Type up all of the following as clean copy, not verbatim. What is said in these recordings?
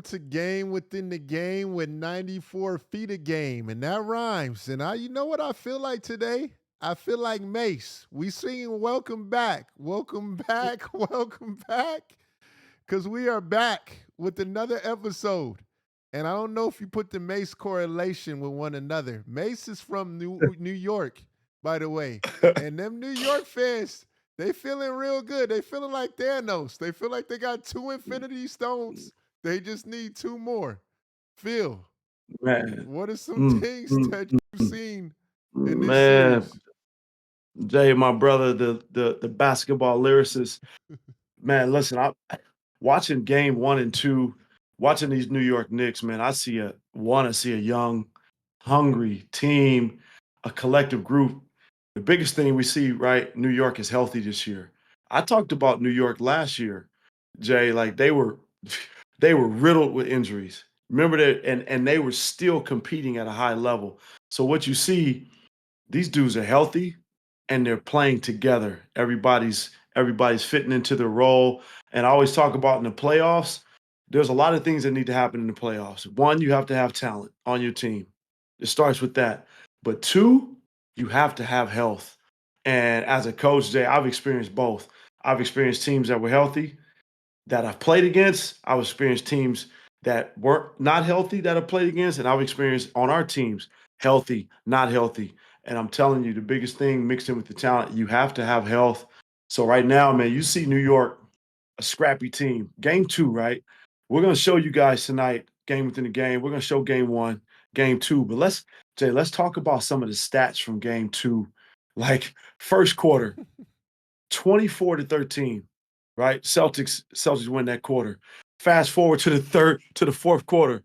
To Game Within the Game with 94 feet of game. And that rhymes. And you know what I feel like today? I feel like Mace. We singing welcome back. Welcome back. Welcome back. Because we are back with another episode. And I don't know if you put the Mace correlation with one another. Mace is from New York, by the way. And them New York fans, they feeling real good. They feeling like Thanos. They feel like they got two Infinity Stones. They just need two more. Phil, Man, what are some mm, things mm, that you've mm, seen in this man, series? Jay, my brother, the basketball lyricist. Man, listen, I watching game 1 and 2, watching these New York Knicks, man, I see a young, hungry team, a collective group. The biggest thing we see, right, New York is healthy this year. I talked about New York last year, Jay, like they were riddled with injuries. Remember that, and they were still competing at a high level. So what you see, these dudes are healthy and they're playing together. Everybody's fitting into their role. And I always talk about in the playoffs, there's a lot of things that need to happen in the playoffs. One, you have to have talent on your team. It starts with that. But two, you have to have health. And as a coach, Jay, I've experienced both. I've experienced teams that were healthy that I've played against. I've experienced teams that weren't not healthy that I've played against, and I've experienced on our teams healthy, not healthy. And I'm telling you, the biggest thing mixed in with the talent, you have to have health. So right now, man, you see New York, a scrappy team. Game 2, right? We're gonna show you guys tonight, game within the game. We're gonna show game 1, game 2. But let's talk about some of the stats from game 2. Like first quarter, 24-13, right? Celtics win that quarter. Fast forward to the fourth quarter.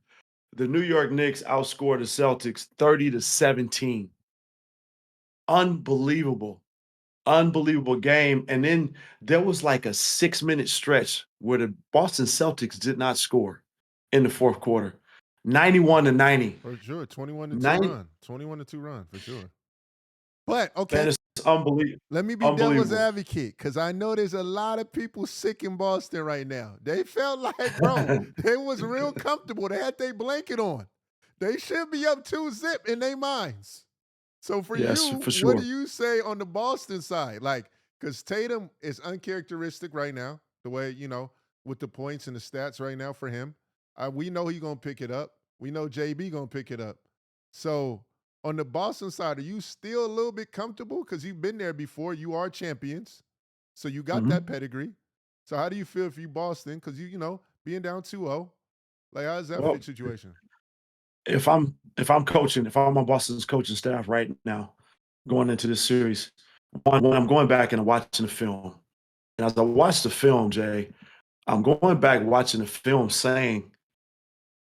The New York Knicks outscored the Celtics 30-17. Unbelievable. Unbelievable game. And then there was like a 6-minute stretch where the Boston Celtics did not score in the fourth quarter. 91-90. For sure. 21 to 2 90, run. 21 to 2 run, for sure. But man, okay, it's unbelievable. let me be devil's Unbelievable. advocate because I know there's a lot of people sick in Boston right now. They felt like, bro, they was real comfortable. They had their blanket on. They should be up 2-0 in their minds. So for Yes, you, for what do sure. you say on the Boston side? Like, because Tatum is uncharacteristic right now, the way, with the points and the stats right now for him. We know he's going to pick it up. We know JB going to pick it up. So on the Boston side, are you still a little bit comfortable? Because you've been there before. You are champions. So you got that Mhm. pedigree. So how do you feel if you Boston? Because being down 2-0, like how does that Well, fit situation? if I'm coaching, if I'm on Boston's coaching staff right now, going into this series, one, when I'm going back and I'm watching the film, and as I watch the film, Jay, I'm going back watching the film saying,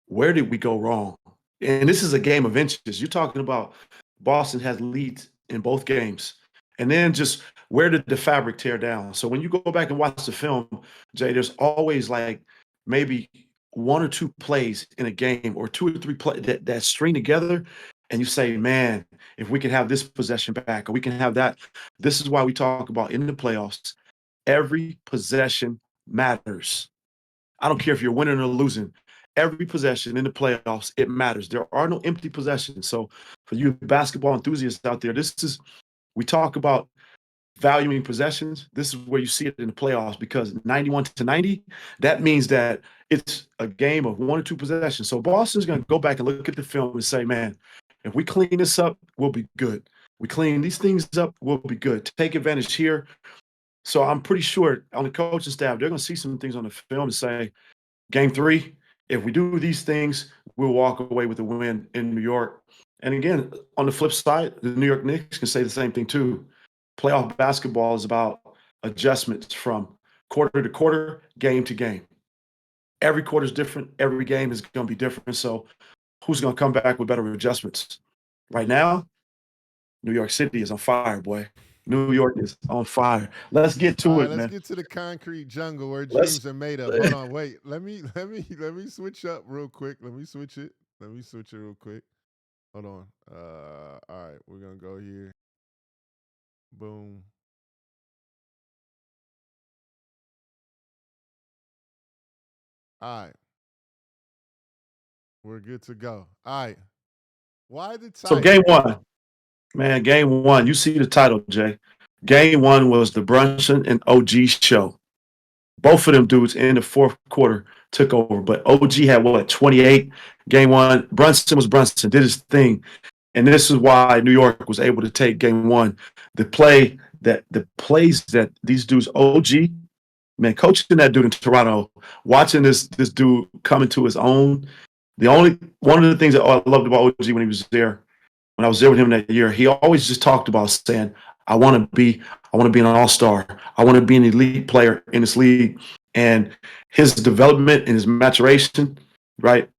where did we go wrong? And this is a game of inches. You're talking about Boston has leads in both games. And then just where did the fabric tear down? So when you go back and watch the film, Jay, there's always like maybe one or two plays in a game or two or three plays that string together. And you say, man, if we can have this possession back or we can have that. This is why we talk about in the playoffs, every possession matters. I don't care if you're winning or losing. Every possession in the playoffs, it matters. There are no empty possessions. So for you basketball enthusiasts out there, we talk about valuing possessions. This is where you see it in the playoffs because 91-90, that means that it's a game of one or two possessions. So Boston's going to go back and look at the film and say, man, if we clean this up, we'll be good. We clean these things up, we'll be good. Take advantage here. So I'm pretty sure on the coaching staff, they're going to see some things on the film and say, game 3, if we do these things, we'll walk away with a win in New York. And again, on the flip side, the New York Knicks can say the same thing too. Playoff basketball is about adjustments from quarter to quarter, game to game. Every quarter is different. Every game is going to be different. So who's going to come back with better adjustments? Right now, New York City is on fire, boy. New York is on fire. Let's get All to right, it, let's man. get to the concrete jungle where Let's dreams are made of. Hold on, wait. Let me switch up real quick. Let me switch it. Let me switch it real quick. Hold on. All right, we're gonna go here. Boom. All right. We're good to go. All right. Why the So game title? one, man, game one. You see the title, Jay. Game one was the Brunson and OG show. Both of them dudes in the fourth quarter took over, but OG had what 28. Game one, Brunson was Brunson, did his thing, and this is why New York was able to take game one. The plays that these dudes OG, man, coaching that dude in Toronto, watching this dude come into his own. One of the things that I loved about OG when he was there, when I was there with him that year, he always just talked about saying, I want to be an all-star. I want to be an elite player in this league. And his development and his maturation, right?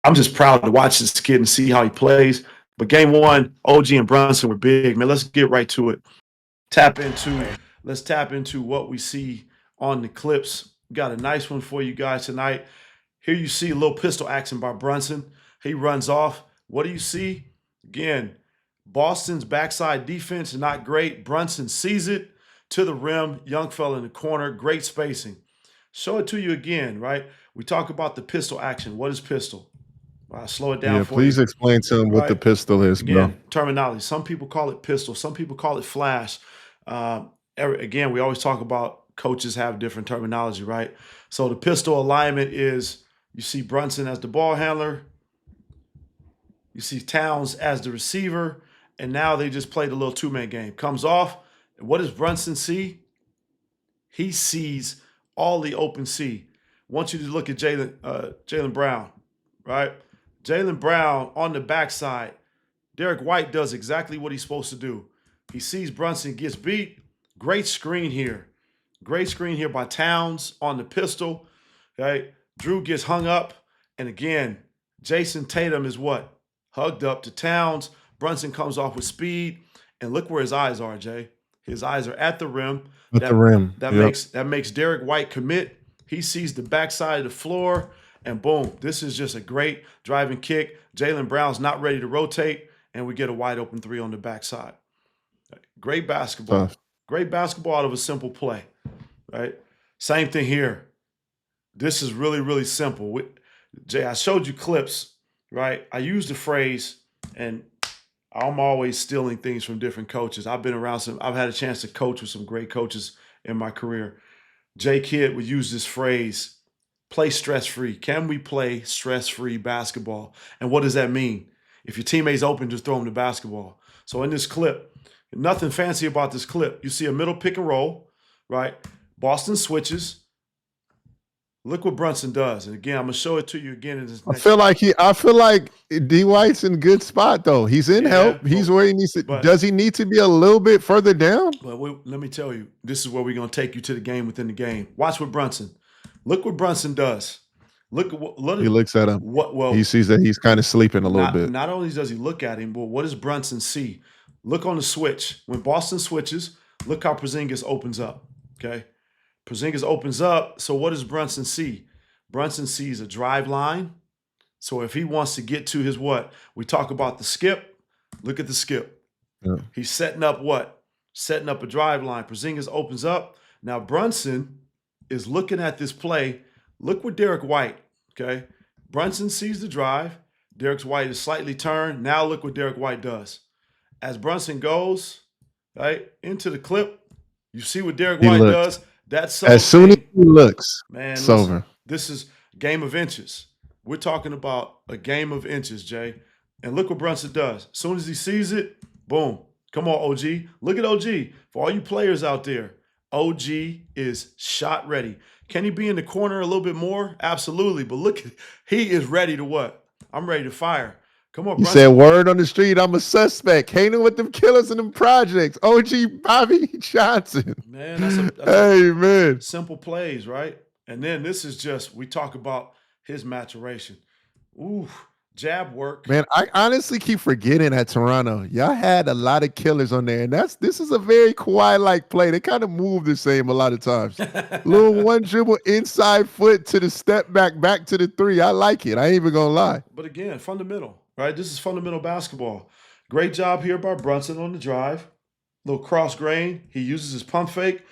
I'm just proud to watch this kid and see how he plays. But game one, OG and Brunson were big. Man, let's get right to it. Let's tap into what we see on the clips. Got a nice one for you guys tonight. Here you see a little pistol action by Brunson. He runs off. What do you see? Again, Boston's backside defense is not great. Brunson sees it to the rim. Young fella in the corner. Great spacing. Show it to you again, right? We talk about the pistol action. What is pistol? I'll slow it down Yeah, for please you. explain to him what the Right? pistol is, bro. Again, terminology. Some people call it pistol. Some people call it flash. Again, we always talk about coaches have different terminology, right? So the pistol alignment is you see Brunson as the ball handler. You see Towns as the receiver. And now they just played a little two-man game. Comes off. And what does Brunson see? He sees all the open C. I want you to look at Jalen Brown, right? Jalen Brown on the backside. Derek White does exactly what he's supposed to do. He sees Brunson, gets beat. Great screen here. Great screen here by Towns on the pistol. Okay? Drew gets hung up. And again, Jason Tatum is what? Hugged up to Towns. Brunson comes off with speed. And look where his eyes are, Jay. His eyes are at the rim. At the rim. That makes Derek White commit. He sees the backside of the floor. And boom, this is just a great driving kick. Jalen Brown's not ready to rotate. And we get a wide open three on the backside. Great basketball. Great basketball out of a simple play, right? Same thing here. This is really, really simple. Jay, I showed you clips, right? I used the phrase, and I'm always stealing things from different coaches. I've had a chance to coach with some great coaches in my career. Jay Kidd would use this phrase, play stress-free. Can we play stress-free basketball? And what does that mean? If your teammate's open, just throw them the basketball. So in this clip, nothing fancy about this clip. You see a middle pick and roll, right? Boston switches. Look what Brunson does. And again, I'm gonna show it to you again in this next. I feel like D White's in a good spot though. He's in help. He's where he needs to. Does he need to be a little bit further down? But let me tell you, this is where we're gonna take you to the game within the game. Watch what Brunson. Look what Brunson does. He looks at him. He sees that he's kind of sleeping a little bit. Not only does he look at him, but what does Brunson see? Look on the switch. When Boston switches, look how Porzingis opens up. Okay. Porzingis opens up. So what does Brunson see? Brunson sees a drive line. So if he wants to get to his what? We talk about the skip. Look at the skip. Yeah. He's setting up what? Setting up a drive line. Porzingis opens up. Now Brunson is looking at this play. Look with Derek White. Okay. Brunson sees the drive. Derek White is slightly turned. Now look what Derek White does. As Brunson goes, right, into the clip, you see what Derek White does. That's so as soon as he looks, man, it's over. This is a game of inches. We're talking about a game of inches, Jay. And look what Brunson does. As soon as he sees it, boom. Come on, OG. Look at OG. For all you players out there, OG is shot ready. Can he be in the corner a little bit more? Absolutely. But look, he is ready to what? I'm ready to fire. Come on, Brunson. He said, word on the street, I'm a suspect. Hanging with them killers in them projects. OG Bobby Johnson. Man, that's man. Simple plays, right? And then this is just, we talk about his maturation. Ooh, jab work. Man, I honestly keep forgetting at Toronto, y'all had a lot of killers on there. And this is a very Kawhi-like play. They kind of move the same a lot of times. Little one dribble inside foot to the step back to the three. I like it. I ain't even gonna lie. But again, fundamental. Right, this is fundamental basketball. Great job here by Brunson on the drive. Little cross grain. He uses his pump fake.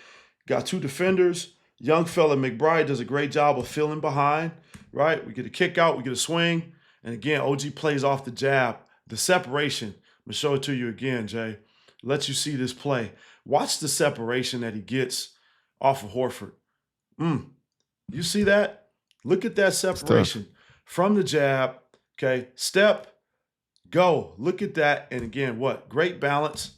Got two defenders. Young fella McBride does a great job of filling behind. Right, we get a kick out, we get a swing, And again, OG plays off the jab. The separation, I'm going to show it to you again, Jay. Let you see this play. Watch the separation that he gets off of Horford. You see that? Look at that separation from the jab. Okay, step, go. Look at that. And again, what? Great balance.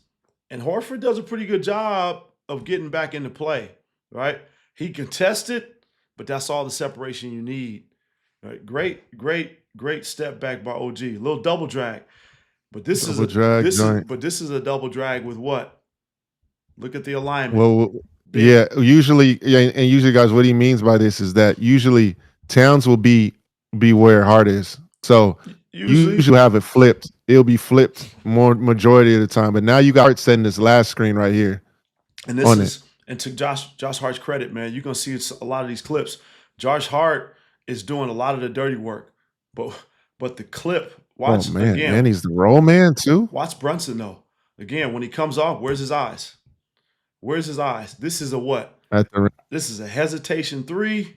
And Horford does a pretty good job of getting back into play, right? He contested, but that's all the separation you need. Right? Great step back by OG. A little double drag. But this is a double drag with what? Look at the alignment. Well, yeah, usually, and usually, guys, what he means by this is that usually Towns will be where Hart is. So usually have it flipped. It'll be flipped more majority of the time. But now you got Hart setting this last screen right here. And this is and to Josh Hart's credit, man, you're gonna see a lot of these clips. Josh Hart is doing a lot of the dirty work, but the clip. Watch again. Man, he's the roll man too. Watch Brunson though. Again, when he comes off, where's his eyes? Where's his eyes? This is a what? This is a hesitation 3.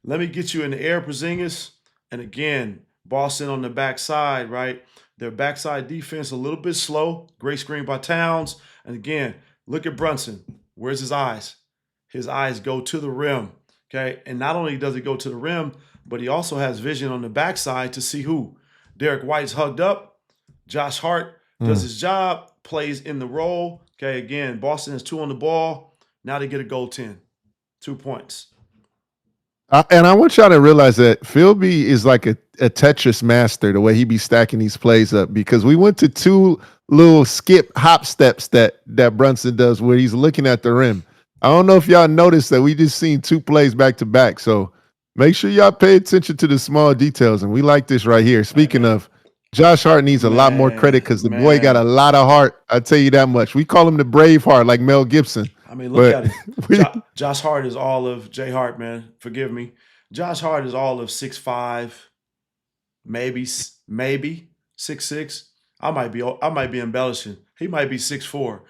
Let me get you in the air, Porzingis. And again, Boston on the backside, right? Their backside defense a little bit slow. Great screen by Towns. And again, look at Brunson. Where's his eyes? His eyes go to the rim, okay? And not only does he go to the rim, but he also has vision on the backside to see who? Derek White's hugged up. Josh Hart does his job, plays in the role. Okay, again, Boston has 2 on the ball. Now they get a goal-10. 2 points. And I want y'all to realize that Philby is like a Tetris master, the way he be stacking these plays up, because we went to 2 little skip hop steps that Brunson does where he's looking at the rim. I don't know if y'all noticed that we just seen 2 plays back to back. So make sure y'all pay attention to the small details. And we like this right here. Speaking of, Josh Hart needs a lot more credit because the boy got a lot of heart. I tell you that much. We call him the brave heart, like Mel Gibson. I mean, look at it. Josh Hart is all of Jay Hart, man. Forgive me. Josh Hart is all of 6'5", maybe 6'6". I might be embellishing. He might be 6'4",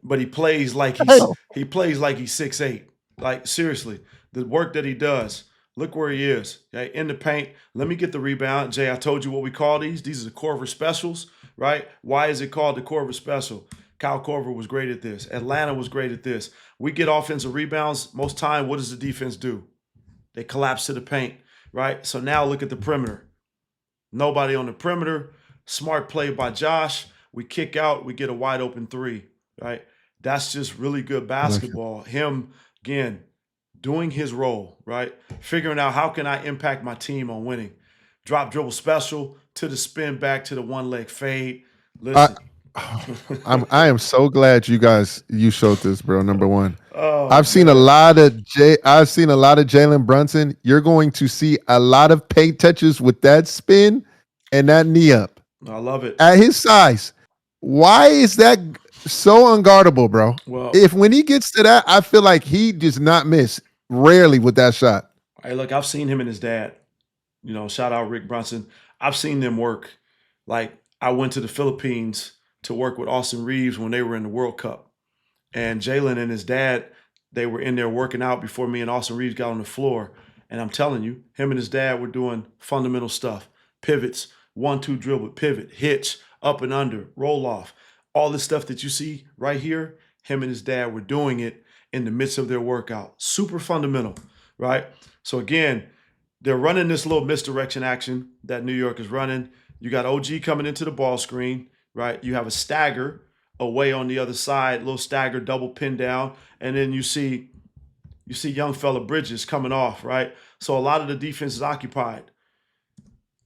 but he plays like he's 6'8". Like seriously, the work that he does. Look where he is. Okay? In the paint. Let me get the rebound. Jay, I told you what we call these. These are the Korver specials, right? Why is it called the Korver special? Kyle Korver was great at this. Atlanta was great at this. We get offensive rebounds. Most time, what does the defense do? They collapse to the paint, right? So now look at the perimeter. Nobody on the perimeter. Smart play by Josh. We kick out. We get a wide open 3, right? That's just really good basketball. Him, again, doing his role, right? Figuring out how can I impact my team on winning. Drop dribble special to the spin back to the 1-leg fade. Listen. I am so glad you showed this, bro. Number one. I've seen a lot of Jalen Brunson. You're going to see a lot of paint touches with that spin and that knee up. I love it. At his size. Why is that so unguardable, bro? Well, if when he gets to that, I feel like he does not miss rarely with that shot. Hey, look, I've seen him and his dad. You know, shout out Rick Brunson. I've seen them work. Like, I went to the Philippines to work with Austin Reeves when they were in the World Cup. And Jalen and his dad, they were in there working out before me and Austin Reeves got on the floor. And I'm telling you, him and his dad were doing fundamental stuff. Pivots, 1-2 dribble, pivot, hitch, up and under, roll off. All this stuff that you see right here, him and his dad were doing it in the midst of their workout. Super fundamental, right? So again, they're running this little misdirection action that New York is running. You got OG coming into the ball screen, right? You have a stagger away on the other side, little stagger, double pin down, and then you see young fella Bridges coming off, right? So a lot of the defense is occupied.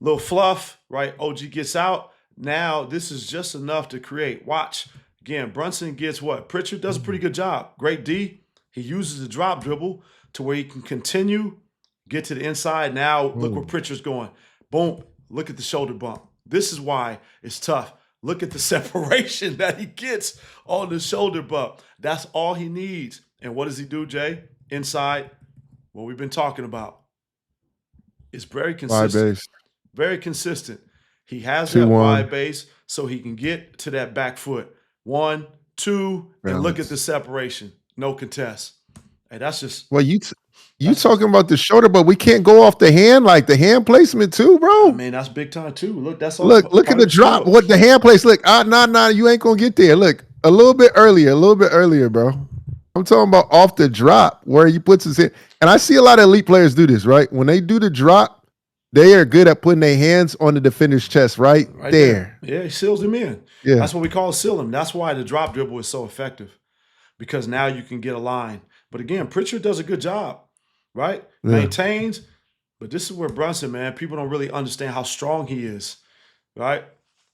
Little fluff, right? OG gets out. Now this is just enough to create. Watch. Again, Brunson gets what? Pritchard does a pretty good job. Great D. He uses the drop dribble to where he can continue, get to the inside. Now look where Pritchard's going. Boom. Look at the shoulder bump. This is why it's tough. Look at the separation that he gets on the shoulder bump. That's all he needs. And what does he do, Jay? Inside, what we've been talking about. It's very consistent. Very consistent. He has that wide base so he can get to that back foot. 1, 2, and look at the separation. No contest. Hey, that's just You talking about the shoulder, but we can't go off the hand, like the hand placement too, bro. I mean, that's big time too. Look, that's all Look part at of the the drop. skill. What the hand place? Look, nah, you ain't gonna get there. Look, a little bit earlier, bro. I'm talking about off the drop where he puts his hand. And I see a lot of elite players do this, right? When they do the drop, they are good at putting their hands on the defender's chest, right there. Yeah, he seals him in. Yeah. That's what we call seal him. That's why the drop dribble is so effective, because now you can get a line. But again, Pritchard does a good job, right? Yeah. Maintains. But this is where Brunson, man, people don't really understand how strong he is, right?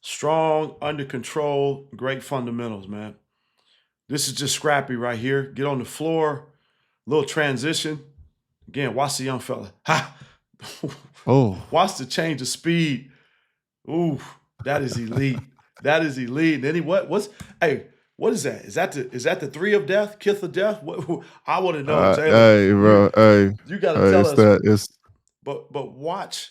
Strong, under control, great fundamentals, man. This is just scrappy right here. Get on the floor, little transition. Again, watch the young fella. Ha! Oh. Watch the change of speed. Ooh, that is elite. That is elite. And then what is that? Is that the three of death, kith of death? What, I want to know, Jalen. Hey, bro. You got to tell us. It's But watch.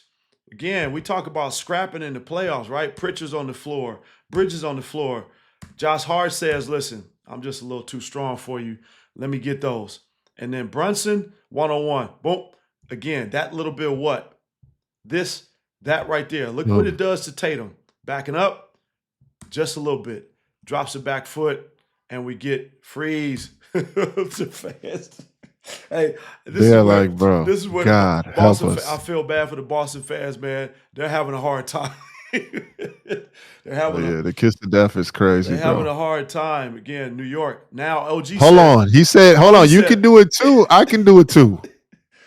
Again, we talk about scrapping in the playoffs, right? Pritchard's on the floor, Bridges on the floor. Josh Hart says, listen, I'm just a little too strong for you. Let me get those. And then Brunson, one-on-one. Boom. Again, that little bit of what? That right there. Look what it does to Tatum. Backing up just a little bit. Drops the back foot, and we get freeze. To fans. Hey, this is where God Boston, help us. I feel bad for the Boston fans, man. They're having a hard time. The kiss to death is crazy. They're having a hard time. Again, New York. Now OG Hold on. He said, hold on, you can do it too. I can do it too.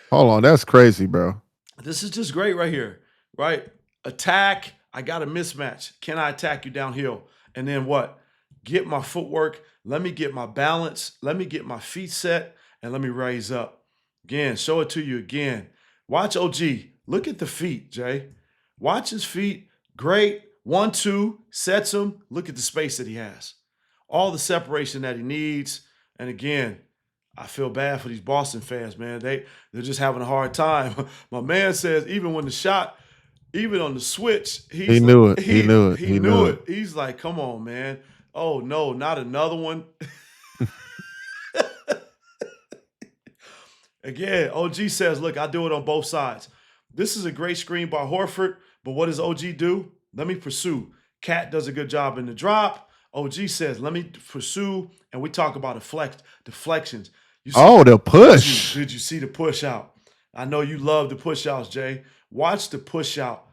Hold on, that's crazy, bro. This is just great right here, right? Attack. I got a mismatch. Can I attack you downhill? And then what? Get my footwork. Let me get my balance. Let me get my feet set, and let me raise up. Again, show it to you again. Watch OG. Look at the feet, Jay. Watch his feet. Great. 1-2. Sets him. Look at the space that he has. All the separation that he needs. And again, I feel bad for these Boston fans, man. They're just having a hard time. My man says even when the shot, even on the switch, he knew it. He knew it. He's like, come on, man. Oh, no, not another one. Again, OG says, look, I do it on both sides. This is a great screen by Horford, but what does OG do? Let me pursue. Cat does a good job in the drop. OG says, let me pursue, and we talk about deflections. The push. Did you see the push out? I know you love the push outs, Jay. Watch the push out.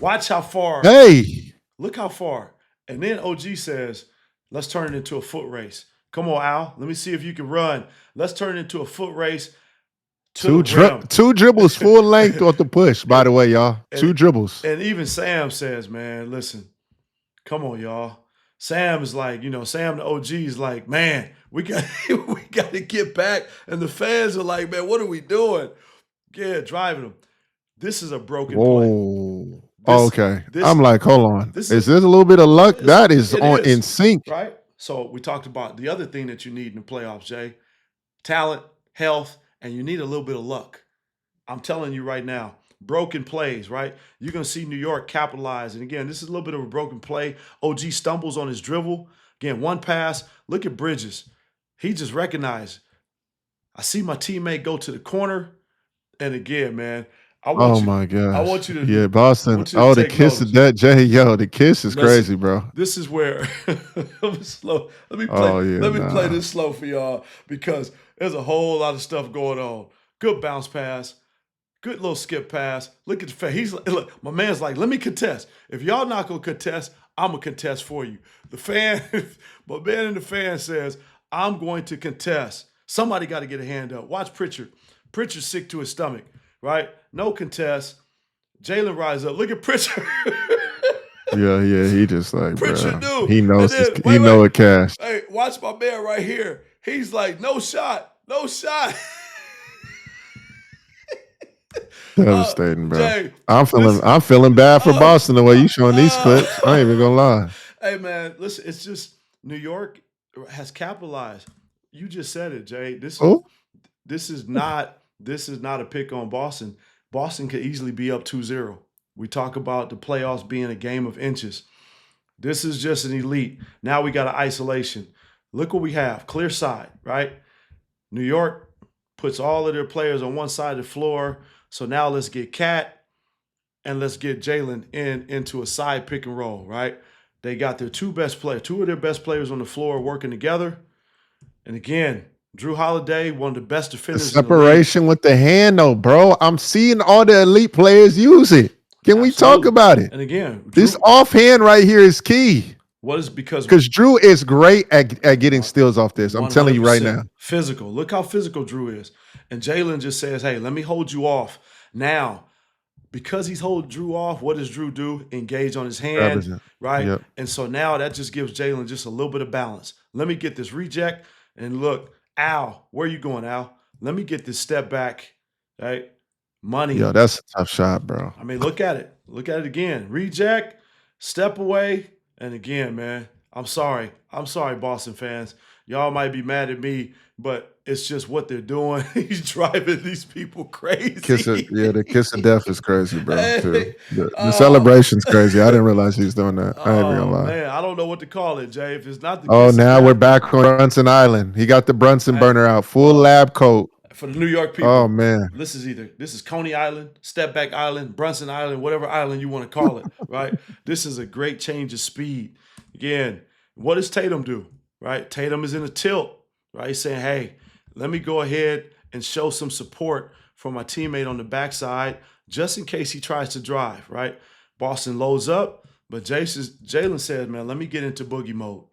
Watch how far. Hey. Look how far. And then OG says, let's turn it into a foot race. Come on, Al. Let me see if you can run. Let's turn it into a foot race. Two dribbles full length off the push, by the way, y'all. Two dribbles. And even Sam says, man, listen, come on, y'all. Sam is like, Sam the OG is like, man, we got to get back. And the fans are like, man, what are we doing? Yeah, driving them. This is a broken play. Okay. I'm like, hold on. Is this a little bit of luck? That is in sync. Right? So we talked about the other thing that you need in the playoffs, Jay. Talent, health, and you need a little bit of luck. I'm telling you right now. Broken plays, right? You're going to see New York capitalize. And again, this is a little bit of a broken play. OG stumbles on his dribble. Again, one pass. Look at Bridges. He just recognized. I see my teammate go to the corner. And again, man, my God. I want you to. Boston. The kiss of that, Jay. Yo, the kiss is crazy, bro. This is where slow. Let me play this slow for y'all because there's a whole lot of stuff going on. Good bounce pass. Good little skip pass. Look at the face. My man's like, let me contest. If y'all not gonna contest, I'm gonna contest for you. My man in the fan says, I'm going to contest. Somebody got to get a hand up. Watch Pritchard. Pritchard's sick to his stomach, right? No contest. Jalen rise up. Look at Pritchard. Yeah. He just like, Pritchard bro. knew. He knows. He know it cash. Hey, watch my man right here. He's like, no shot. Devastating, bro. Jay, I'm feeling bad for Boston the way you showing these clips. I ain't even gonna lie. Hey man, listen, it's just New York has capitalized. You just said it, Jay. This is not a pick on Boston. Boston could easily be up 2-0. We talk about the playoffs being a game of inches. This is just an elite. Now we got an isolation. Look what we have. Clear side, right? New York puts all of their players on one side of the floor. So now let's get Cat and let's get Jalen into a side pick and roll, right? They got their two of their best players on the floor working together. And again, Drew Holiday, one of the best defenders in the league. Separation with the hand, though, bro. I'm seeing all the elite players use it. Can we talk about it? And again, this offhand right here is key. What is because Drew is great at getting steals off this. I'm telling you right now. Physical. Look how physical Drew is. And Jalen just says, hey, let me hold you off. Now, because he's holding Drew off, what does Drew do? Engage on his hand, right? Yep. And so now that just gives Jalen just a little bit of balance. Let me get this reject. And look, Al, where are you going, Al? Let me get this step back, right? Money. Yo, that's a tough shot, bro. I mean, look at it. Look at it again. Reject, step away. And again, man, I'm sorry. I'm sorry, Boston fans. Y'all might be mad at me, but it's just what they're doing. He's driving these people crazy. The kiss of death is crazy, bro. Too. The celebration's crazy. I didn't realize he was doing that. I ain't gonna lie. Man, I don't know what to call it, Jay. If it's not the now we're back on Brunson Island. He got the Brunson burner out, full lab coat. For the New York people. Oh, man. This is Coney Island, Step Back Island, Brunson Island, whatever island you want to call it, right? This is a great change of speed. Again, what does Tatum do, right? Tatum is in a tilt, right? He's saying, hey, let me go ahead and show some support for my teammate on the backside just in case he tries to drive, right? Boston loads up, but Jalen said, man, let me get into boogie mode.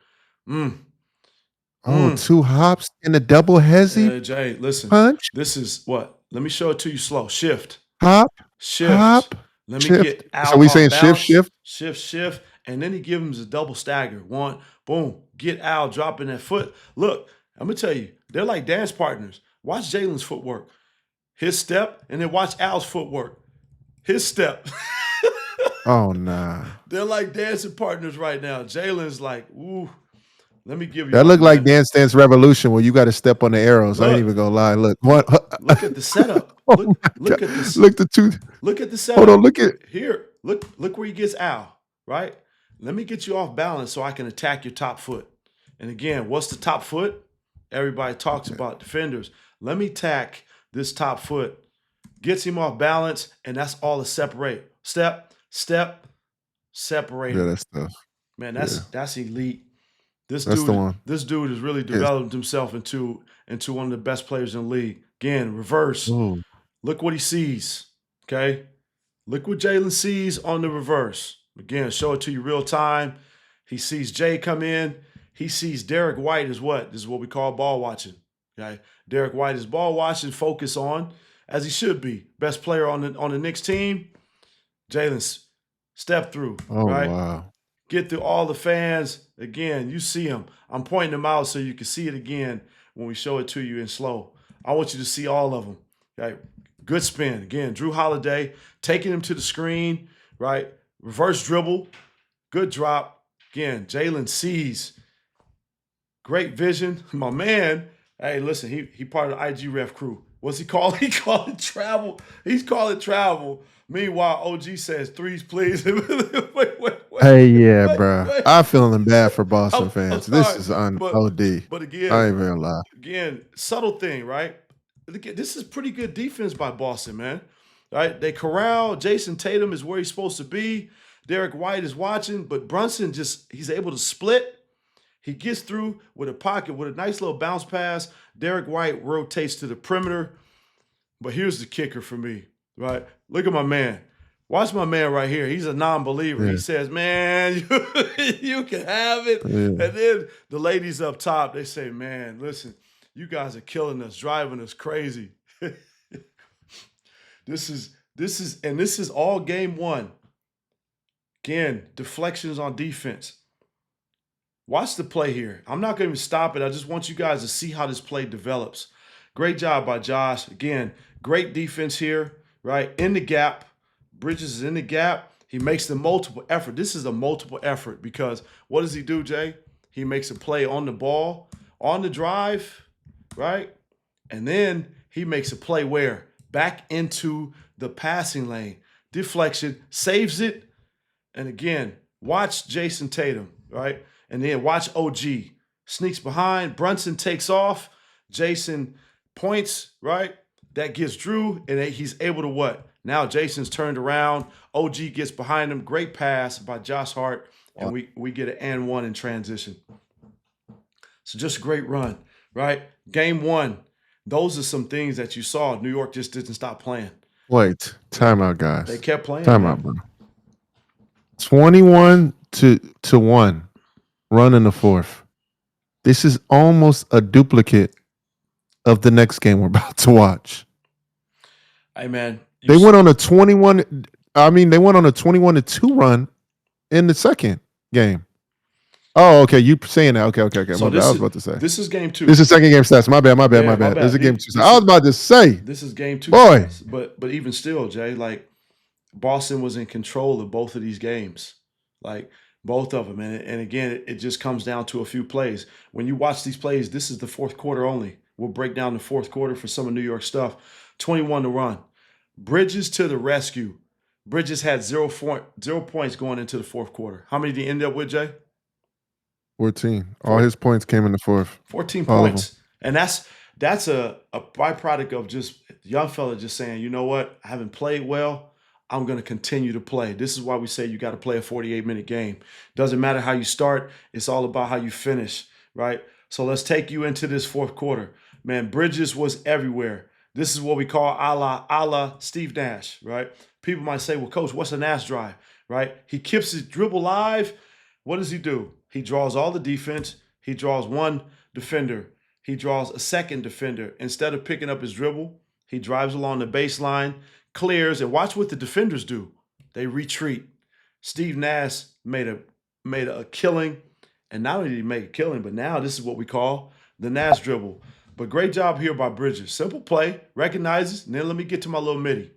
Two hops and a double hezzy. Jay, listen. Punch. This is what? Let me show it to you slow. Shift. Hop. Shift. Hop. Let me shift. get out. So we saying shift? Shift. And then he gives him a double stagger. One, boom. Get out, dropping that foot. Look, I'm going to tell you, they're like dance partners. Watch Jalen's footwork. His step, and then watch Al's footwork. His step. Oh, nah. They're like dancing partners right now. Jalen's like, ooh. Let me give you that. Look like Dance Dance Revolution where you got to step on the arrows. I ain't even gonna lie. Look at the setup. Look at this. Look at the setup. Hold on. Look at here. Look where he gets Al. Right. Let me get you off balance so I can attack your top foot. And again, what's the top foot? Everybody talks about defenders. Let me attack this top foot. Gets him off balance, and that's all a separate. Step, separate. Yeah, that's tough. Man, that's elite. This That's the one. This dude has really developed himself into one of the best players in the league. Again, reverse. Ooh. Look what he sees. Okay? Look what Jalen sees on the reverse. Again, show it to you real time. He sees Jay come in. He sees Derek White as what? This is what we call ball watching. Okay? Derek White is ball watching, focus on, as he should be. Best player on the Knicks team. Jalen's step through. Oh, right? Wow. Get through all the fans. Again, you see them. I'm pointing them out so you can see it again when we show it to you in slow. I want you to see all of them. Okay? Good spin. Again, Drew Holiday taking him to the screen, right? Reverse dribble. Good drop. Again, Jalen sees. Great vision. My man, hey, listen, he part of the IG Ref crew. What's he call? He called it travel. He's calling it travel. Meanwhile, OG says threes, please. wait. Hey, yeah, bro. I'm feeling bad for Boston fans. This is on OD. But again, I ain't even lie. Again, subtle thing, right? This is pretty good defense by Boston, man. Right? They corral. Jason Tatum is where he's supposed to be. Derek White is watching, but Brunson he's able to split. He gets through with a pocket with a nice little bounce pass. Derek White rotates to the perimeter. But here's the kicker for me, right? Look at my man. Watch my man right here. He's a non-believer. Yeah. He says, man, you can have it. Yeah. And then the ladies up top, they say, man, listen, you guys are killing us, driving us crazy. This is all game one. Again, deflections on defense. Watch the play here. I'm not going to even stop it. I just want you guys to see how this play develops. Great job by Josh. Again, great defense here, right? In the gap. Bridges is in the gap. He makes the multiple effort. This is a multiple effort because what does he do, Jay? He makes a play on the ball, on the drive, right? And then he makes a play where? Back into the passing lane. Deflection, saves it. And again, watch Jason Tatum, right? And then watch OG. Sneaks behind. Brunson takes off. Jason points, right? That gets Drew, and he's able to what? Now Jason's turned around. OG gets behind him. Great pass by Josh Hart, and we get an and one in transition. So just a great run, right? Game one. Those are some things that you saw. New York just didn't stop playing. Wait, timeout, guys. They kept playing. Timeout, bro. 21-1 run in the fourth. This is almost a duplicate of the next game we're about to watch. Hey, man. They went on a 21-2 run in the second game. Oh, okay. You saying that? Okay. So I was about to say this is game 2. This is second game stats. My bad. This is game 2. I was about to say this is game 2. Boy, but even still, Jay, like Boston was in control of both of these games, like both of them. And again, it just comes down to a few plays. When you watch these plays, this is the fourth quarter only. We'll break down the fourth quarter for some of New York stuff. 21 to run. Bridges to the rescue. Bridges had 0 points going into the fourth quarter. How many did he end up with, Jay? 14. All his points came in the fourth. 14 points. And that's a byproduct of just young fella just saying, you know what? I haven't played well. I'm going to continue to play. This is why we say you got to play a 48-minute game. Doesn't matter how you start. It's all about how you finish, right? So let's take you into this fourth quarter. Man, Bridges was everywhere. This is what we call a la Steve Nash, right? People might say, well, Coach, what's a Nash drive, right? He keeps his dribble live. What does he do? He draws all the defense. He draws one defender. He draws a second defender. Instead of picking up his dribble, he drives along the baseline, clears, and watch what the defenders do. They retreat. Steve Nash made a killing, and not only did he make a killing, but now this is what we call the Nash dribble. But great job here by Bridges. Simple play, recognizes, and then let me get to my little midi.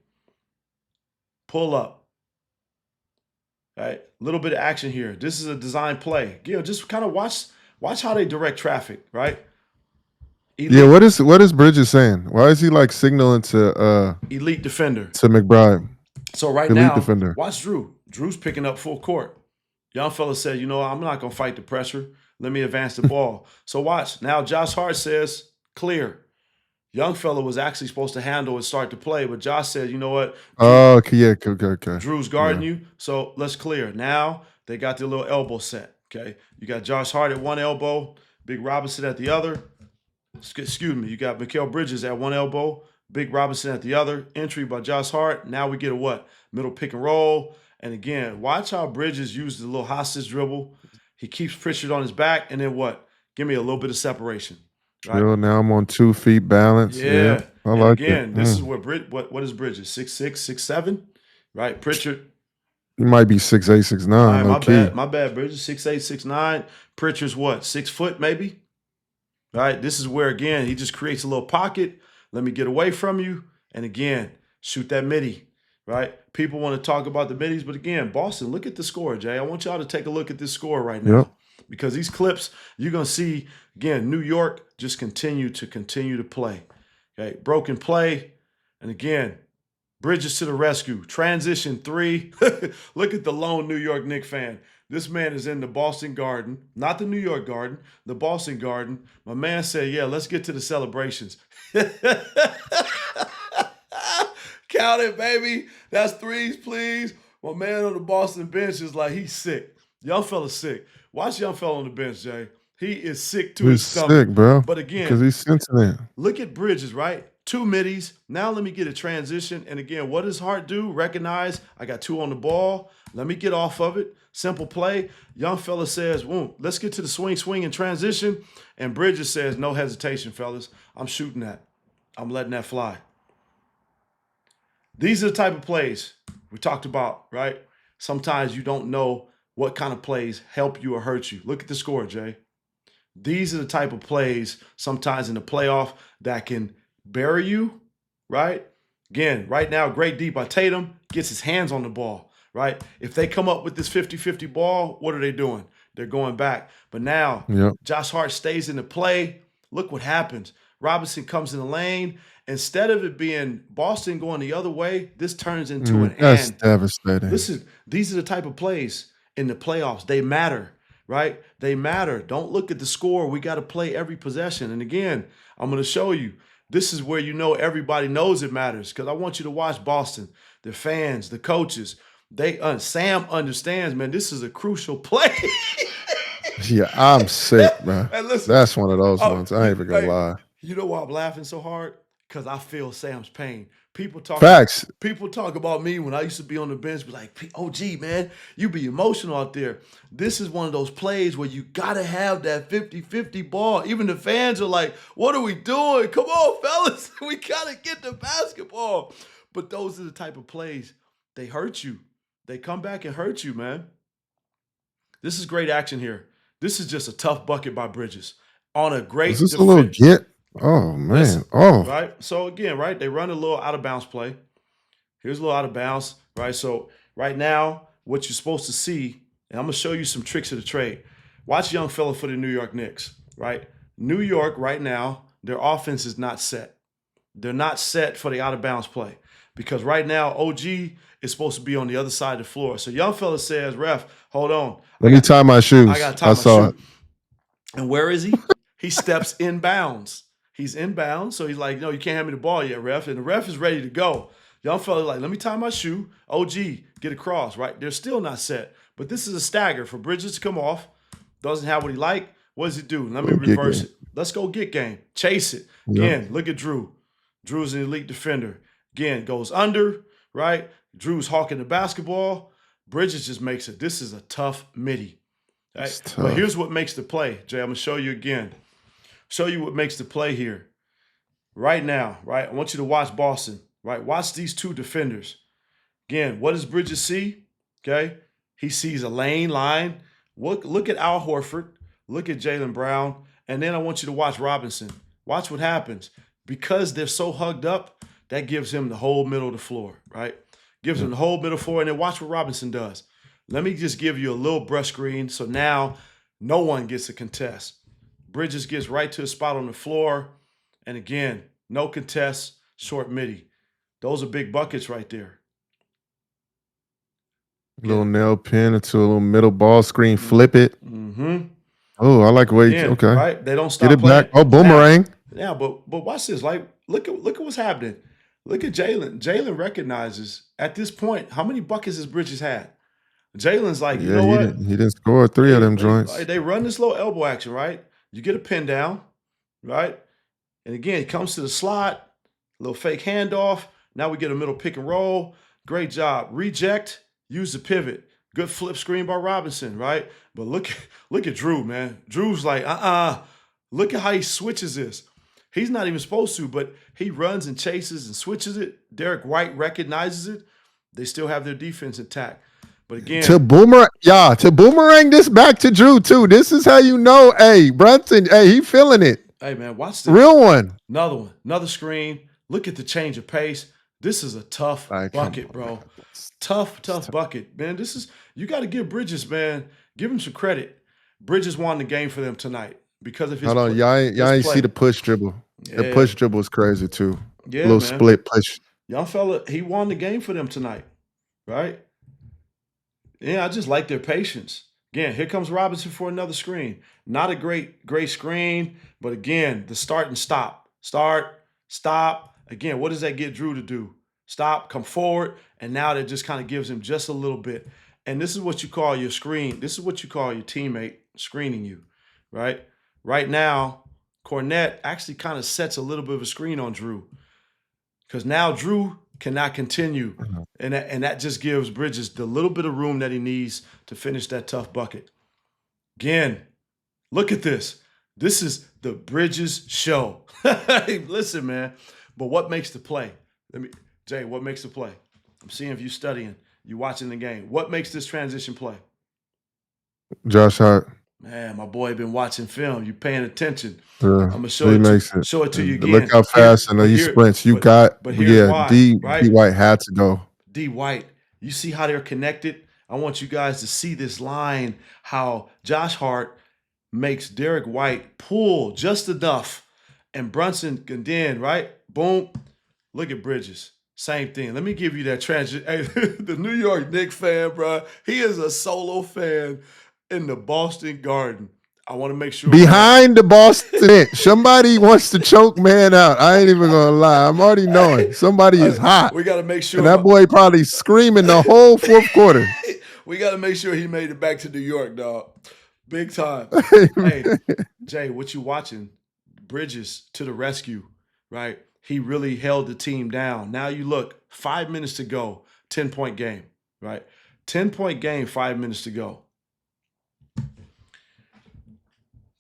Pull up. All right, a little bit of action here. This is a design play. You know, just kind of watch how they direct traffic, right? Yeah, what is Bridges saying? Why is he like signaling to elite defender to McBride? So right elite now, defender. Watch Drew. Drew's picking up full court. Young fella said, you know, I'm not gonna fight the pressure. Let me advance the ball. So watch. Now Josh Hart says, clear. Young fella was actually supposed to handle and start to play, but Josh said, you know what? Oh, okay. Drew's guarding you, so let's clear. Now they got their little elbow set, okay? You got Josh Hart at one elbow, Big Robinson at the other. Excuse me, you got Mikal Bridges at one elbow, Big Robinson at the other. Entry by Josh Hart. Now we get a what? Middle pick and roll. And again, watch how Bridges uses the little hostage dribble. He keeps Pritchard on his back, and then what? Give me a little bit of separation. Right? Now I'm on 2 feet balance. Yeah. I like it. Again, this is where what is Bridges? 6'6", 6'7", right? Pritchard. He might be 6'8", 6'9". My bad, Bridges. 6'8", 6'9". Pritchard's what? 6 foot maybe? Right? This is where, again, he just creates a little pocket. Let me get away from you. And again, shoot that midi, right? People want to talk about the middies, but again, Boston, look at the score, Jay. I want y'all to take a look at this score right now. Yep. Because these clips, you're going to see, again, New York just continue to play. Okay, broken play. And again, Bridges to the rescue. Transition 3. Look at the lone New York Knicks fan. This man is in the Boston Garden, not the New York Garden, the Boston Garden. My man said, yeah, let's get to the celebrations. Count it, baby. That's threes, please. My man on the Boston bench is like, he's sick. Young fella's sick. Watch young fella on the bench, Jay. He is sick to his stomach. He's sick, bro. But again, because he's sensitive. Look at Bridges, right? 2 middies. Now let me get a transition. And again, what does Hart do? Recognize I got 2 on the ball. Let me get off of it. Simple play. Young fella says, let's get to the swing, and transition. And Bridges says, no hesitation, fellas. I'm shooting that. I'm letting that fly. These are the type of plays we talked about, right? Sometimes you don't know what kind of plays help you or hurt you. Look at the score, Jay. These are the type of plays sometimes in the playoff that can bury you, right? Again, right now, great D by Tatum, gets his hands on the ball, right? If they come up with this 50-50 ball, what are they doing? They're going back. But now, Josh Hart stays in the play. Look what happens. Robinson comes in the lane. Instead of it being Boston going the other way, this turns into an that's devastating. These are the type of plays in the playoffs. They matter, right? They matter. Don't look at the score. We got to play every possession. And again, I'm going to show you. this is where you know everybody knows it matters, because I want you to watch Boston, the fans, the coaches. Sam understands, man, this is a crucial play. Yeah, I'm sick, man. And listen, That's one of those ones. I ain't even gonna hey, lie. you know why I'm laughing so hard? Because I feel Sam's pain. Facts. People talk about me when I used to be on the bench, be like, OG, man, you be emotional out there. This is one of those plays where you got to have that 50-50 ball. Even the fans are like, what are we doing? Come on, fellas. We got to get the basketball. But those are the type of plays, they hurt you. They come back and hurt you, man. This is great action here. This is just a tough bucket by Bridges on a great Is this a little get? Oh, man. Listen, oh. Right? So, again, right, they run a little out-of-bounds play. Here's a little out-of-bounds, right? So, right now, what you're supposed to see, and I'm going to show you some tricks of the trade. Watch young fella for the New York Knicks, right? New York, right now, their offense is not set. They're not set for the out-of-bounds play because right now, OG is supposed to be on the other side of the floor. So, young fella says, ref, hold on. Let me tie my shoes. I got to tie my shoe. And where is he? He steps in bounds. He's inbound, so he's like, no, you can't hand me the ball yet, ref. And the ref is ready to go. Young fella like, let me tie my shoe. OG, get across, right? They're still not set. But this is a stagger for Bridges to come off. Doesn't have what he like. What does he do? Let me reverse it. Let's go get game. Chase it. Again, look at Drew. Drew's an elite defender. Again, goes under, right? Drew's hawking the basketball. Bridges just makes it. This is a tough midi. Right? But here's what makes the play. Jay, I'm going to show you again. Show you what makes the play here. Right now, right? I want you to watch Boston, right? Watch these two defenders. Again, what does Bridges see? Okay? He sees a lane line. Look at Al Horford. Look at Jalen Brown. And then I want you to watch Robinson. Watch what happens. Because they're so hugged up, that gives him the whole middle of the floor, right? Gives him the whole middle floor. And then watch what Robinson does. Let me just give you a little brush screen so now no one gets a contest. Bridges gets right to a spot on the floor. And again, no contest, short midi. Those are big buckets right there. Little nail pin into a little middle ball screen, flip it. Oh, I like the way okay. Right? They don't stop Get it playing. back. Oh, boomerang. Yeah, but watch this. Like, look at what's happening. Look at Jalen. Jalen recognizes at this point how many buckets has Bridges had. Jalen's like, you know what? He didn't score three of them joints. They run this little elbow action, right? You get a pin down, right? And again, he comes to the slot, little fake handoff. Now we get a middle pick and roll. Great job. Reject, use the pivot. Good flip screen by Robinson, right? But look at Drew, man. Drew's like, Look at how he switches this. He's not even supposed to, but he runs and chases and switches it. Derek White recognizes it. They still have their defense intact. But again, to boomerang this back to Drew too. This is how you know, hey, Brunson, hey, he feeling it. Hey man, watch this. Real one. Another one. Another screen. Look at the change of pace. This is a tough bucket, bro. Tough bucket, man. This is, you got to give Bridges, man. Give him some credit. Bridges won the game for them tonight because of his. Hold on, y'all ain't see the push dribble. Yeah. The push dribble was crazy too. Yeah, little man. Split push. Young fella, he won the game for them tonight, right? Yeah, I just like their patience. Again, here comes Robinson for another screen. Not a great screen, but again, the start and stop. Start, stop. Again, what does that get Drew to do? Stop, come forward, and now that just kind of gives him just a little bit. And this is what you call your screen. This is what you call your teammate screening you, right? Right now, Cornette actually kind of sets a little bit of a screen on Drew because now Drew cannot continue. And that just gives Bridges the little bit of room that he needs to finish that tough bucket. Again, look at this. This is the Bridges show. Hey, listen, man. But what makes the play? Jay, what makes the play? I'm seeing if you're studying, you're watching the game. What makes this transition play? Josh Hart. Man, my boy been watching film. You paying attention. Yeah, I'm gonna show it to you again. Look how fast and he sprints. You got, but here's why, D right? White had to go. D White, you see how they're connected? I want you guys to see this line, how Josh Hart makes Derek White pull just enough. And Brunson, and then, right? Boom. Look at Bridges. Same thing. Let me give you that transition. Hey, the New York Knicks fan, bro, he is a solo fan in the Boston Garden. I want to make sure. Behind the Boston bench. Somebody wants to choke man out. I ain't even going to lie. I'm already knowing. Somebody is hot. We got to make sure. And that boy probably screaming the whole fourth quarter. We got to make sure he made it back to New York, dog. Big time. Hey, Jay, what you watching? Bridges to the rescue, right? He really held the team down. Now you look, 5 minutes to go, 10-point game, right? 10-point game, 5 minutes to go.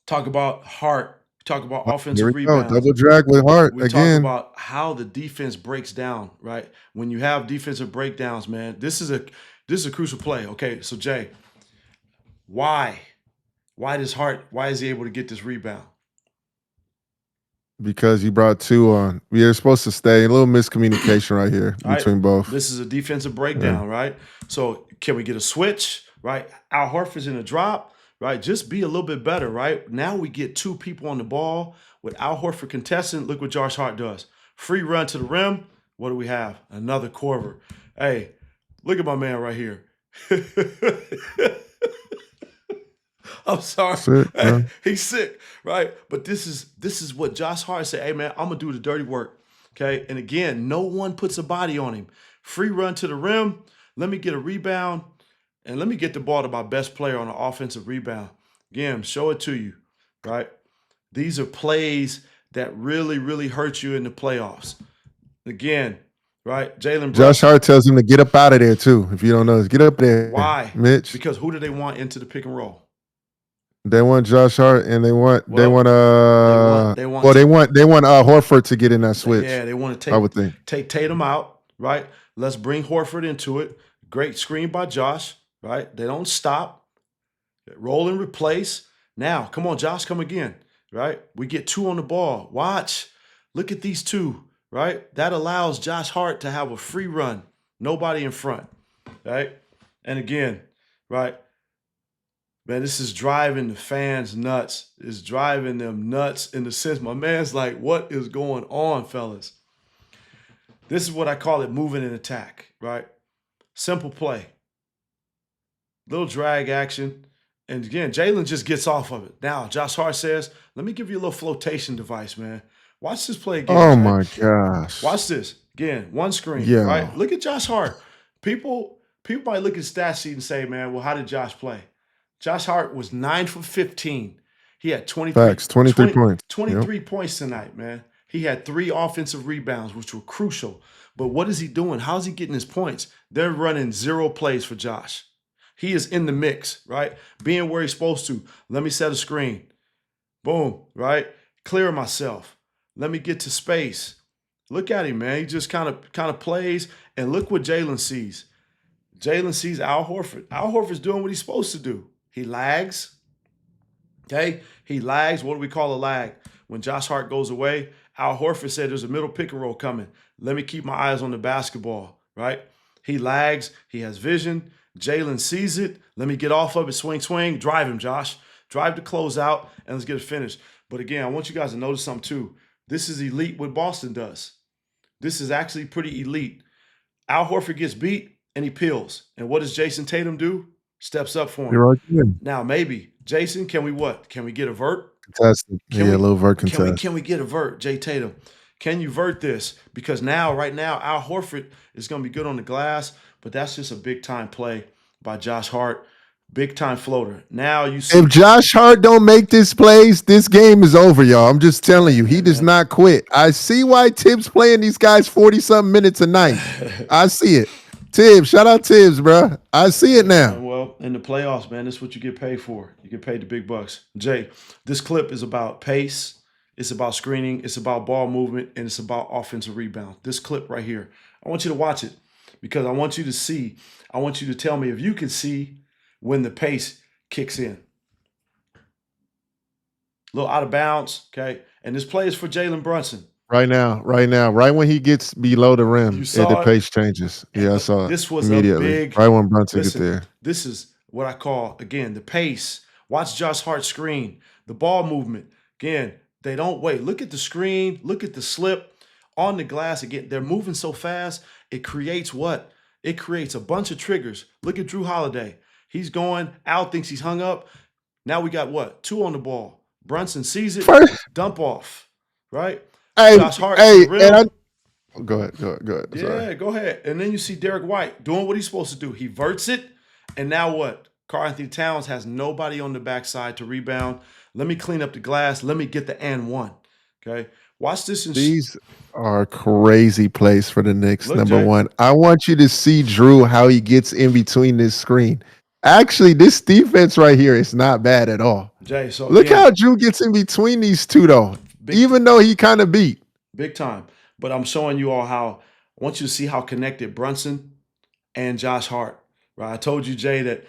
Talk about Hart. Talk about offensive rebounds. Double drag with Hart again. Talk about how the defense breaks down, right? When you have defensive breakdowns, man, this is a crucial play. Okay, so Jay, why is he able to get this rebound? Because he brought two on. We are supposed to stay. A little miscommunication right here between both. This is a defensive breakdown, right? So can we get a switch, right? Al Horford's in a drop, right? Just be a little bit better, right? Now we get two people on the ball with Al Horford contesting. Look what Josh Hart does. Free run to the rim. What do we have? Another Corver. Hey, look at my man right here. I'm sorry. Sick, he's sick, right? But this is what Josh Hart said. Hey, man, I'm going to do the dirty work, okay? And again, no one puts a body on him. Free run to the rim. Let me get a rebound, and let me get the ball to my best player on an offensive rebound. Again, show it to you, right? These are plays that really, really hurt you in the playoffs. Again, right? Jalen Brunson. Josh Hart tells him to get up out of there, too. If you don't know, get up there. Why? Mitch. Because who do they want into the pick and roll? They want Josh Hart, and they want Horford to get in that switch. Yeah, they want to take Tatum out, right? Let's bring Horford into it. Great screen by Josh, right? They don't stop. Roll and replace. Now, come on, Josh, come again, right? We get two on the ball. Watch. Look at these two, right? That allows Josh Hart to have a free run. Nobody in front, right? And again, right? Man, this is driving the fans nuts. It's driving them nuts in the sense, my man's like, what is going on, fellas? This is what I call it moving and attack, right? Simple play. Little drag action. And again, Jalen just gets off of it. Now, Josh Hart says, let me give you a little flotation device, man. Watch this play again. Oh, my gosh. Watch this. Again, one screen, right? Look at Josh Hart. People might look at the stat sheet and say, man, well, how did Josh play? Josh Hart was 9 for 15. He had 23 points. 23 points tonight, man. He had 3 offensive rebounds, which were crucial. But what is he doing? How's he getting his points? They're running 0 plays for Josh. He is in the mix, right? Being where he's supposed to. Let me set a screen. Boom, right? Clear myself. Let me get to space. Look at him, man. He just kind of plays. And look what Jalen sees. Jalen sees Al Horford. Al Horford's doing what he's supposed to do. He lags, okay? He lags. What do we call a lag? When Josh Hart goes away, Al Horford said there's a middle pick and roll coming. Let me keep my eyes on the basketball, right? He lags. He has vision. Jalen sees it. Let me get off of it. Swing, swing. Drive him, Josh. Drive to close out, and let's get it finished. But again, I want you guys to notice something too. This is elite what Boston does. This is actually pretty elite. Al Horford gets beat, and he peels. And what does Jason Tatum do? Steps up for him. Now, maybe. Jason, can we what? Can we get a vert? Contested. A little vert contest. Can we get a vert, Jay Tatum? Can you vert this? Because right now, Al Horford is going to be good on the glass, but that's just a big-time play by Josh Hart. Big-time floater. Now you see. If Josh Hart don't make this plays, this game is over, y'all. I'm just telling you. He does not quit. I see why Tibbs playing these guys 40-something minutes a night. I see it. Tibbs, shout out Tibbs, bro. I see it now. Well, in the playoffs, man, that's what you get paid for. You get paid the big bucks. Jay, this clip is about pace. It's about screening. It's about ball movement, and it's about offensive rebound. This clip right here, I want you to watch it because I want you to see. I want you to tell me if you can see when the pace kicks in. A little out of bounds, okay? And this play is for Jalen Brunson. Right now, right when he gets below the rim, the pace changes. Yeah, I saw it. This was immediately. Right when Brunson gets there. This is what I call, again, the pace. Watch Josh Hart screen. The ball movement. Again, they don't wait. Look at the screen. Look at the slip on the glass. Again, they're moving so fast. It creates what? It creates a bunch of triggers. Look at Drew Holiday. He's going. Al thinks he's hung up. Now we got what? 2 on the ball. Brunson sees it, First, dump off, right? hey, Josh Hart to the hey, and rim. go ahead. Sorry. Yeah, go ahead. And then you see Derek White doing what he's supposed to do. He verts it, and now what? Karl-Anthony Towns has nobody on the backside to rebound. Let me clean up the glass. Let me get the and one. Okay, watch this. These are crazy plays for the Knicks. Look, Number Jay. one, I want you to see Drew how he gets in between this screen. Actually, this defense right here is not bad at all. Jay, so look again, how Drew gets in between these two, though. Even though he kind of beat big time. But I'm showing you all how. I want you to see how connected Brunson and Josh Hart. Right, I told you, Jay, that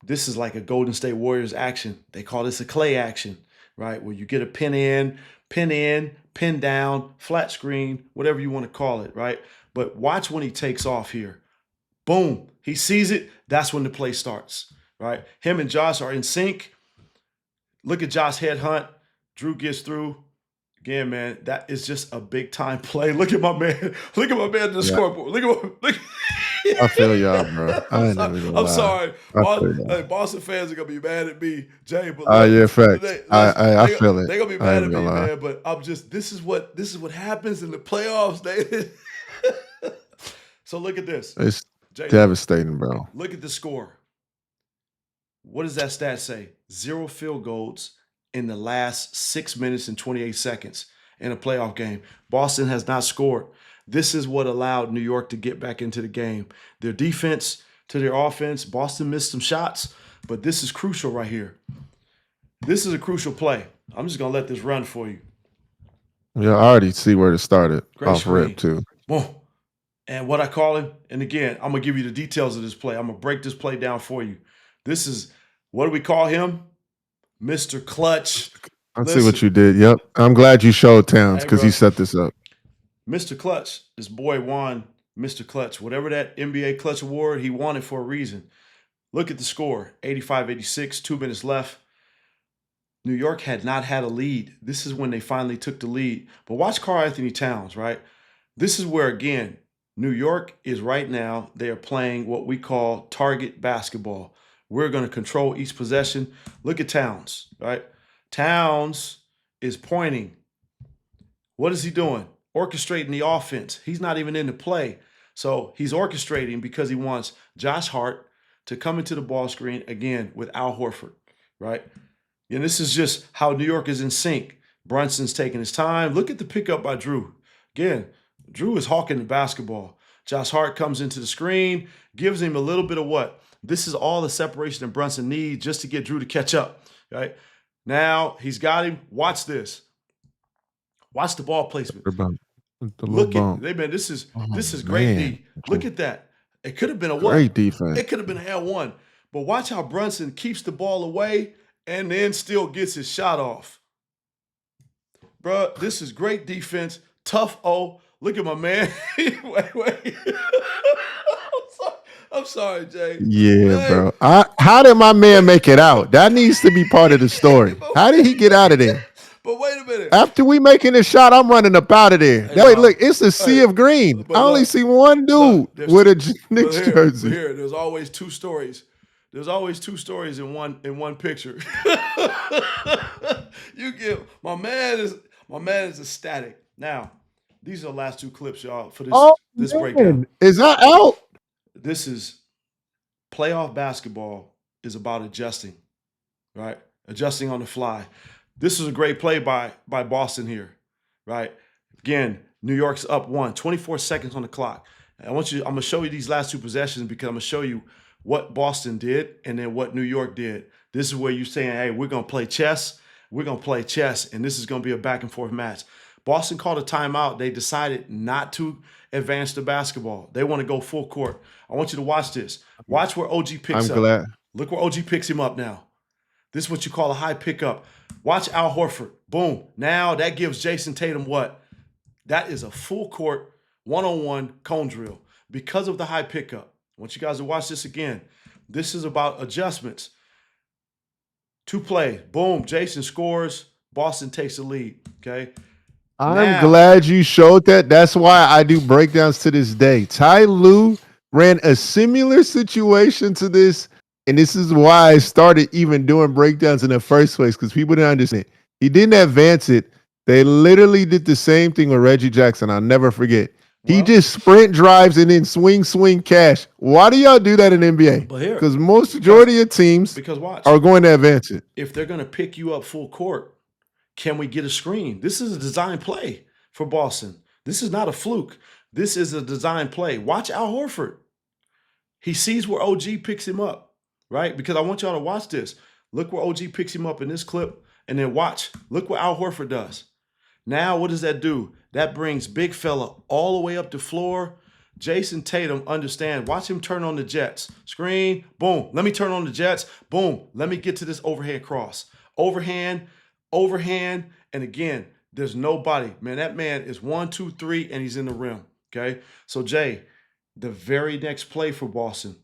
this is like a Golden State Warriors action. They call this a Clay action, right? Where you get a pin in, pin down, flat screen, whatever you want to call it, right? But watch when he takes off here. Boom, he sees it. That's when the play starts, right? Him and Josh are in sync. Look at Josh headhunt. Drew gets through. Again, man, that is just a big time play. Look at my man. Look at my man at the scoreboard. Look. I feel y'all, bro. I'm sorry. Boston fans are gonna be mad at me, Jay. But yeah, facts. I feel it. They're gonna be mad at me, man. But I'm just this is what happens in the playoffs, David. So look at this. It's Jay, devastating, bro. Look at the score. What does that stat say? 0 field goals in the last 6 minutes and 28 seconds in a playoff game. Boston has not scored. This is what allowed New York to get back into the game. Their defense to their offense. Boston missed some shots, but this is crucial right here. This is a crucial play. I'm just going to let this run for you. Yeah, I already see where to start it. Great off screen. Rip, too. Boom. And what I call him, and again, I'm going to give you the details of this play. I'm going to break this play down for you. This is, what do we call him? Mr. Clutch. I see what you did. Yep. I'm glad you showed Towns because he set this up. Mr. Clutch, this boy won Mr. Clutch. Whatever that NBA Clutch Award, he won it for a reason. Look at the score, 85-86, 2 minutes left. New York had not had a lead. This is when they finally took the lead. But watch Karl-Anthony Towns, right? This is where, again, New York is right now, they are playing what we call target basketball. We're going to control each possession. Look at Towns, right? Towns is pointing. What is he doing? Orchestrating the offense. He's not even in the play. So he's orchestrating because he wants Josh Hart to come into the ball screen again with Al Horford, right? And this is just how New York is in sync. Brunson's taking his time. Look at the pickup by Drew. Again, Drew is hawking the basketball. Josh Hart comes into the screen, gives him a little bit of what? This is all the separation that Brunson needs just to get Drew to catch up, right? Now he's got him. Watch this. Watch the ball placement. Look at, man, this is great D. Look at that. It could have been a what? Great defense. It could have been an L1. But watch how Brunson keeps the ball away and then still gets his shot off. Bro, this is great defense. Tough O. Look at my man. Wait. I'm sorry, Jay. Yeah, bro. How did my man make it out? That needs to be part of the story. How did he get out of there? But wait a minute. After we making this shot, I'm running up out of there. Wait, look, it's a sea of green. I only see one dude with a Knicks jersey. Here, there's always two stories. There's always two stories in one picture. You give my man is ecstatic. Now, these are the last two clips, y'all, for this breakdown. Is that out? This is playoff basketball is about adjusting, right? Adjusting on the fly. This is a great play by Boston here, right? Again, New York's up 24 seconds on the clock. I'm going to show you these last two possessions because I'm going to show you what Boston did and then what New York did. This is where you're saying, hey, we're going to play chess. We're going to play chess, and this is going to be a back and forth match. Boston called a timeout. They decided not to advance the basketball. They want to go full court. I want you to watch this. Watch where OG picks up. I'm glad. Look where OG picks him up now. This is what you call a high pickup. Watch Al Horford. Boom. Now that gives Jason Tatum what? That is a full court, one-on-one cone drill because of the high pickup. I want you guys to watch this again. This is about adjustments. 2 plays. Boom. Jason scores. Boston takes the lead. Okay. I'm glad you showed that. That's why I do breakdowns to this day. Ty Lue ran a similar situation to this And this is why I started even doing breakdowns in the first place, because people didn't understand. He didn't advance it. They literally did the same thing with Reggie Jackson. I'll never forget. He Well, just sprint drives and then swing cash. Why do y'all do that in NBA? but here, Because most because majority of teams because watch, are going to advance it. if they're going to pick you up full court, can we get a screen? This is a design play for Boston. This is not a fluke. This is a design play. Watch Al Horford. He sees where OG picks him up, right? Because I want y'all to watch this. Look where OG picks him up in this clip, and then watch. Look what Al Horford does. Now, what does that do? That brings big fella all the way up the floor. Jason Tatum, understand. Watch him turn on the Jets. Screen, boom. Let me turn on the Jets. Boom. Let me get to this overhead cross. Overhand, and again, there's nobody. Man, that man is 1, 2, 3, and he's in the rim. Okay? So, Jay, the very next play for Boston,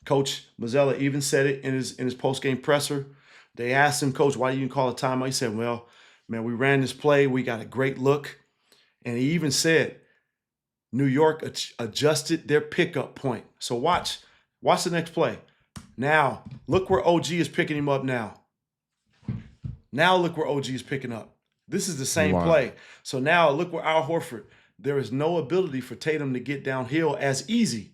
Coach Mazzella even said it in his post-game presser. They asked him, Coach, why you didn't call a timeout? He said, well, man, we ran this play. We got a great look. And he even said New York adjusted their pickup point. So watch the next play. Now, look where OG is picking him up now. Now look where OG is picking up. This is the same play. So now look where Al Horford. There is no ability for Tatum to get downhill as easy.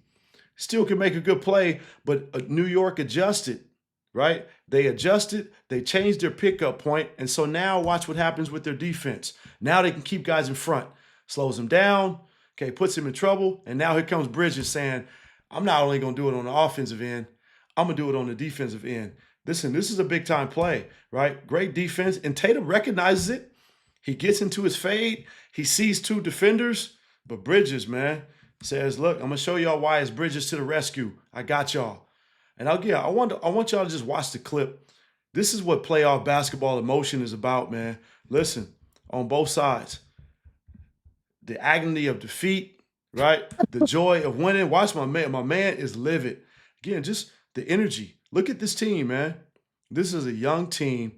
Still can make a good play, but New York adjusted, right? They adjusted, they changed their pickup point, and so now watch what happens with their defense. Now they can keep guys in front. Slows them down, okay, puts him in trouble, and now here comes Bridges saying, I'm not only going to do it on the offensive end, I'm going to do it on the defensive end. Listen, this is a big-time play, right? Great defense, and Tatum recognizes it. He gets into his fade. He sees two defenders, but Bridges, man, says, look, I'm going to show y'all why it's Bridges to the rescue. I got y'all. And I want y'all to just watch the clip. This is what playoff basketball emotion is about, man. Listen, on both sides. The agony of defeat, right? The joy of winning. Watch my man. My man is livid. Again, just the energy. Look at this team, man. This is a young team.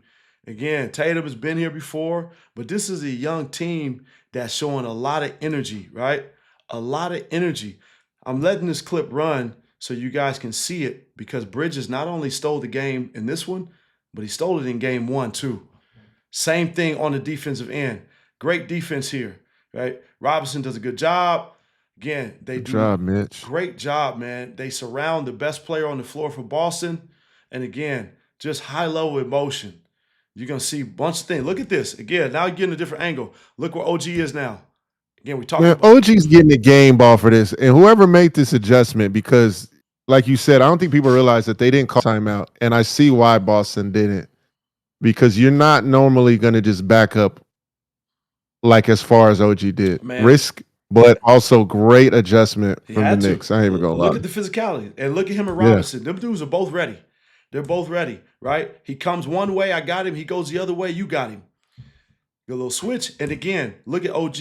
Again, Tatum has been here before, but this is a young team that's showing a lot of energy, right? A lot of energy. I'm letting this clip run so you guys can see it because Bridges not only stole the game in this one, but he stole it in game 1 too. Same thing on the defensive end. Great defense here, right? Robinson does a good job. Again, they do a great job, man. They surround the best player on the floor for Boston. And again, just high-level emotion. You're going to see a bunch of things. Look at this. Again, now you're getting a different angle. Look where OG is now. Again, we talked about OG's getting the game ball for this. And whoever made this adjustment, because like you said, I don't think people realize that they didn't call timeout. And I see why Boston didn't. Because you're not normally going to just back up like as far as OG did. Man. Risk, but also great adjustment from the Knicks. I ain't even going to lie. Look at the physicality. And look at him and Robinson. Yeah. Them dudes are both ready. They're both ready, right? He comes one way, I got him. He goes the other way, you got him. A little switch. And again, look at OG.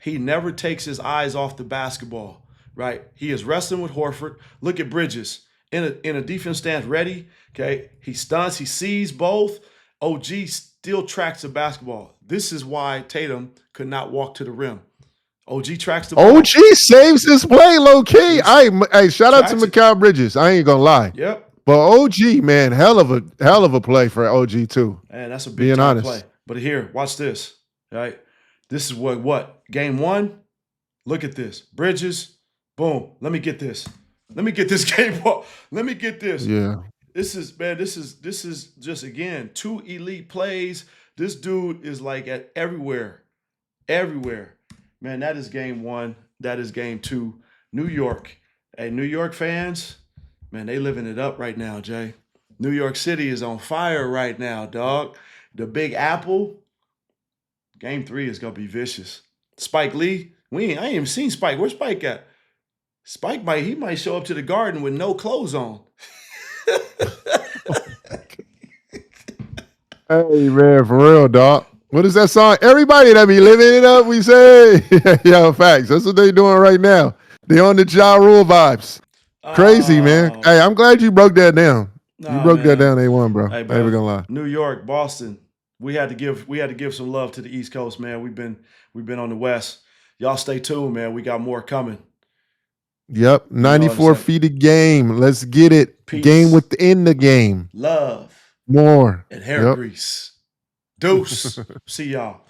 He never takes his eyes off the basketball, right? He is wrestling with Horford. Look at Bridges in a defense stance, ready. Okay, he stunts. He sees both. OG still tracks the basketball. This is why Tatum could not walk to the rim. OG tracks the ball. OG saves this play low key. Hey, shout out to Mikal Bridges. I ain't gonna lie. Yep. But OG, man, hell of a play for OG too. And that's a big time play. But here, watch this. Right. This is what? Game 1. Look at this. Bridges. Boom. Let me get this. Let me get this game ball. Let me get this. Yeah. This is just, again, 2 elite plays. This dude is like at everywhere. Everywhere. Man, that is game 1. That is game 2. New York. Hey, New York fans, man, they living it up right now, Jay. New York City is on fire right now, dog. The Big Apple. Game 3 is going to be vicious. Spike Lee, I ain't even seen Spike. Where's Spike at? Spike might show up to the Garden with no clothes on. Hey, man, for real, dog. What is that song? Everybody that be living it up, we say. Yo, facts. That's what they doing right now. They on the Ja Rule vibes. Crazy, man. Hey, I'm glad you broke that down. You broke that down A1, bro. Hey, I ain't even gonna lie. New York, Boston. We had to give some love to the East Coast, man. We've been on the West. Y'all stay tuned, man. We got more coming. Yep. 94 feet a game. Let's get it. Peace. Game within the game. Love. More. And hair Yep. grease. Deuce. See y'all.